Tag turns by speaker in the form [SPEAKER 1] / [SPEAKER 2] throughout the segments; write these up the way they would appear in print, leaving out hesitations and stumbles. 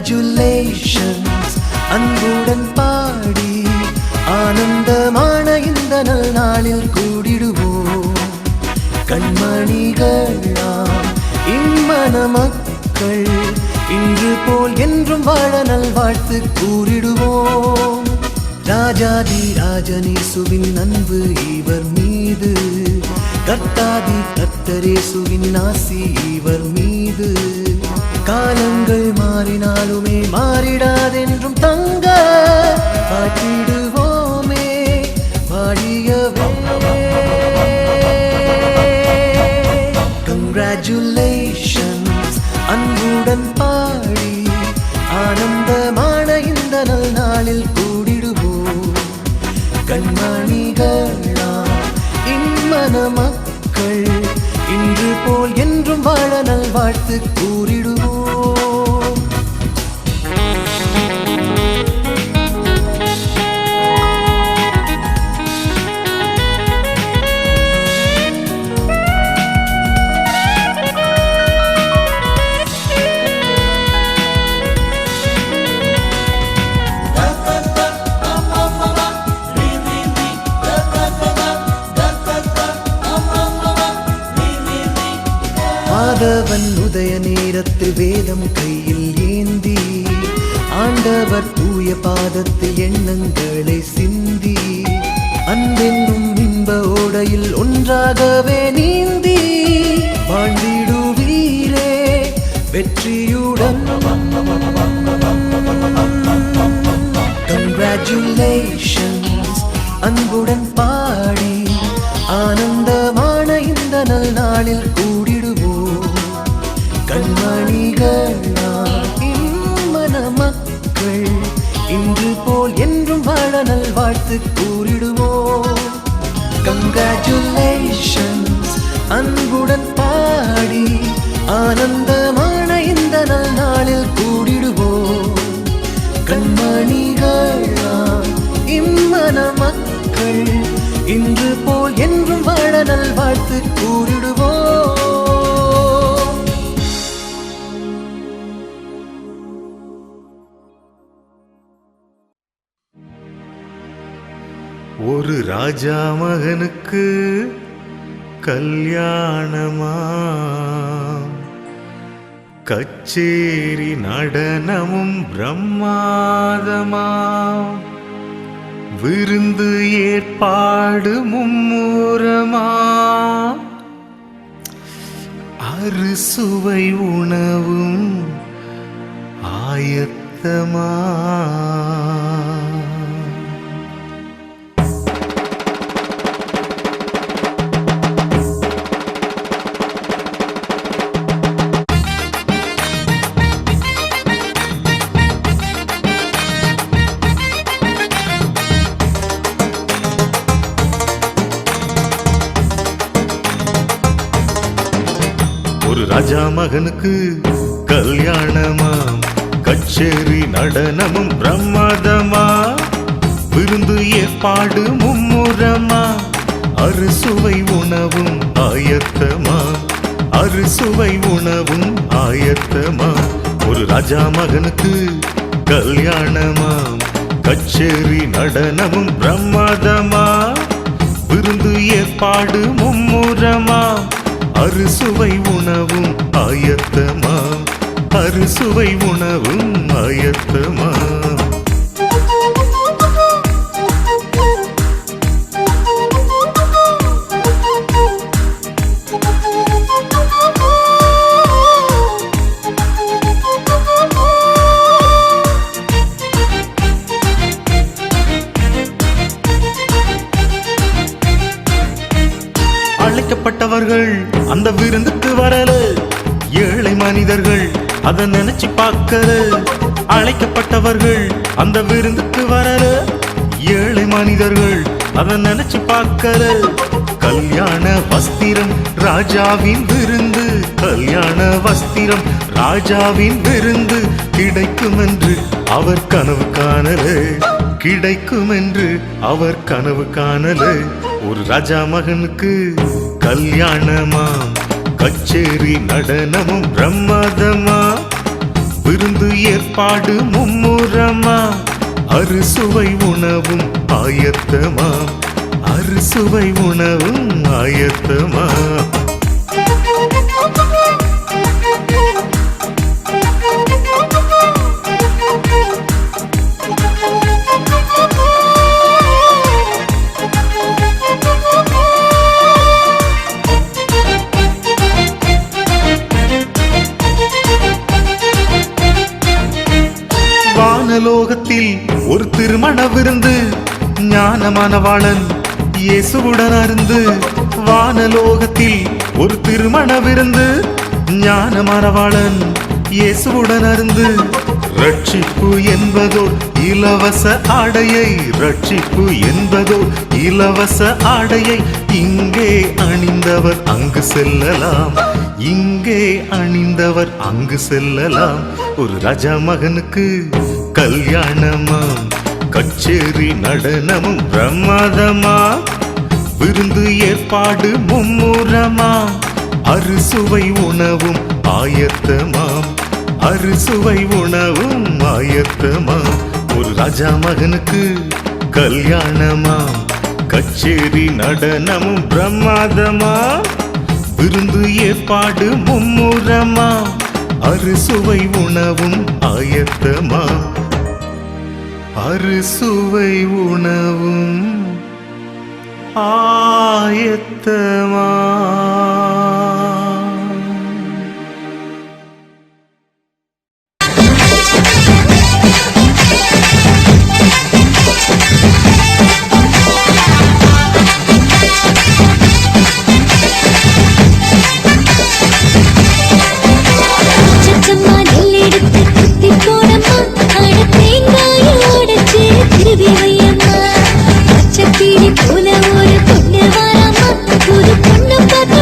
[SPEAKER 1] Congratulations அன்புடன் பாடி ஆனந்தமான இந்த நாளில் கூடிடுவோம். கண்மணிகளாம் இம்மன மக்கள் இன்று போல் என்றும் வாழ நல்வாழ்த்து கூறிடுவோம். ராஜாதி ராஜனேசுவின் அன்பு இவர் மீது கர்த்தரேசுவின் ஆசி இவர் மீது. காலங்கள் மாறினாலுமே மாறிடாதென்றும் தங்க காட்டிடுவோமே பாடியவே. கங்க்ராச்சுலேஷன்ஸ் அன்புடன் பாடி ஆனந்தமான இந்த நல் நாளில் கூடிடுவோம். கண்மணிகளா இம்மன மக்கள் இன்று போல் என்றும் வாழ நல் வாழ்த்து கூறிடுவோம். ஆண்டவன் உதய நேரத்தில் வேதம் கையில் ஏந்தி ஆண்டவர் தூய பாதத்தில் எண்ணங்களை சிந்தி அன்பென்னும் இன்ப ஓடையில் ஒன்றாகவே நீந்தி வாழ்ந்திடுவீரே வெற்றியுடன். கங்க்ராச்சுலேஷன்ஸ் அன்புடன் பாடி ஆனந்தமான இந்த நல் நாளில் கூடிடுவோம். கண்மணிகளா இம்மன மக்கள் இன்று போல் என்றும் வாழ நல் வாழ்த்து கூறிடுவோம். கங்க்ராச்சுலேஷன்ஸ் அன்புடன் பாடி ஆனந்தமான இந்த நல் நாளில் கூடிடுவோம். கண்மணிகளா இம்மன மக்கள் இன்று போல் என்றும் வாழ நல் வாழ்த்து கூறிடுவோம்.
[SPEAKER 2] ஒரு ராஜா மகனுக்கு கல்யாணமா, கச்சேரி நடனமும் பிரம்மாதமா, விருந்து ஏற்பாடு மும்முரமா, அறுசுவை உணவும் ஆயத்தமா. ஒரு ராஜா மகனுக்கு கல்யாணமாம், கச்சேரி நடனமும் பிரம்மாதமா, விருந்து ஏற்பாடு மும்முரமா, அறுசுவை உணவும் ஆயத்தமா, அறுசுவை உணவும் ஆயத்தமா. ஒரு ராஜா மகனுக்கு கல்யாணமாம், கச்சேரி நடனமும் பிரம்மாதமா, விருந்து ஏற்பாடு மும்முரமா, அறுசுவை உணவும் ஆயத்தமா, அறுசுவை உணவும் ஆயத்தமா. அழைக்கப்பட்டவர்கள் அந்த விருந்துக்கு வரல, ஏழை மனிதர்கள் அதை நினைச்சு பார்க்கல. அழைக்கப்பட்டவர்கள் அந்த விருந்துக்கு வரல, ஏழை மனிதர்கள் அதை நினைச்சு பார்க்கல. கல்யாண வஸ்திரம் ராஜாவின் விருந்து, கல்யாண வஸ்திரம் ராஜாவின் விருந்து கிடைக்கும் என்று அவர் கனவு காணல, கிடைக்கும் என்று அவர் கனவு காணல. ஒரு ராஜா மகனுக்கு கல்யாணமாம், கச்சேரி நடனமும் பிரம்மாதமா, விருந்து ஏற்பாடு மும்முரமா, அறுசுவை உணவும் ஆயத்தமா, அறுசுவை உணவும் ஆயத்தமா. விருந்து ஞானமானவாளன் இயேசுவுடன் அருந்து வானலோகத்தில் ஒரு திருமண விருந்து ஞானமானவாளன் இயேசுவுடன் அருந்து ரட்சிப்பு என்பதோர் இலவச ஆடையை ரட்சிப்பு என்பதோர் இலவச ஆடையை இங்கே அணிந்தவர் அங்கு செல்லலாம் இங்கே அணிந்தவர் அங்கு செல்லலாம் ஒரு ராஜா மகனுக்கு கல்யாணமாம் கச்சேரி நடனமும் பிரமாதமா விருந்து ஏற்பாடு மும்முரமா அறுசுவை உணவும் ஆயத்தமாம் அறுசுவை உணவும் ஆயத்தமாம் ஒரு ராஜா மகனுக்கு கல்யாணமாம் கச்சேரி நடனமும் பிரமாதமா விருந்து ஏற்பாடு மும்முரமா அறுசுவை உணவும் ஆயத்தமா அறுசுவை உணவும் ஆயத்தமா.
[SPEAKER 3] போல ஒரு பொண்ணு வாராமா புது பொண்ணு பார்த்து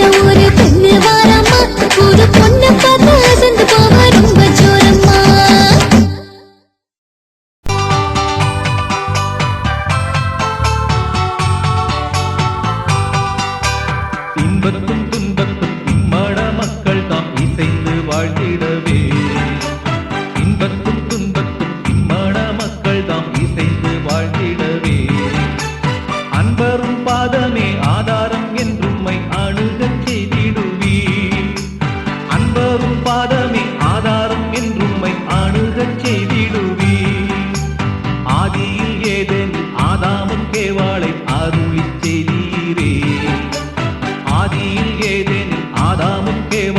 [SPEAKER 3] ஒரு பெண்ணு வாரம்மா, ஒரு பொண்ணு பார்த்து அசந்து போவ ரொம்ப ஜோரம்மா.
[SPEAKER 4] இன்பத்தும் துன்பத்தும் இம்மட மக்கள் தாம் இசைந்து வாழ்ந்திடவே. இன்பத்தும் துன்பத்தும் இம்மட மக்கள் தாம் இசைந்து வாழ்ந்திடவே. அன்பரும் பாதமே ஆதாரம் என்றும்மை அணுகச் செய்திடுவே. அன்பரும் பாதமே ஆதாரம் என்றும்மை அணுகச் செய்திடுவே. ஆதியில் ஏதேனும் ஆதாமும் கேவாளை அருளிச் செய்தீரே. ஆதியில் ஏதேனும் ஆதாமும் கேவாளை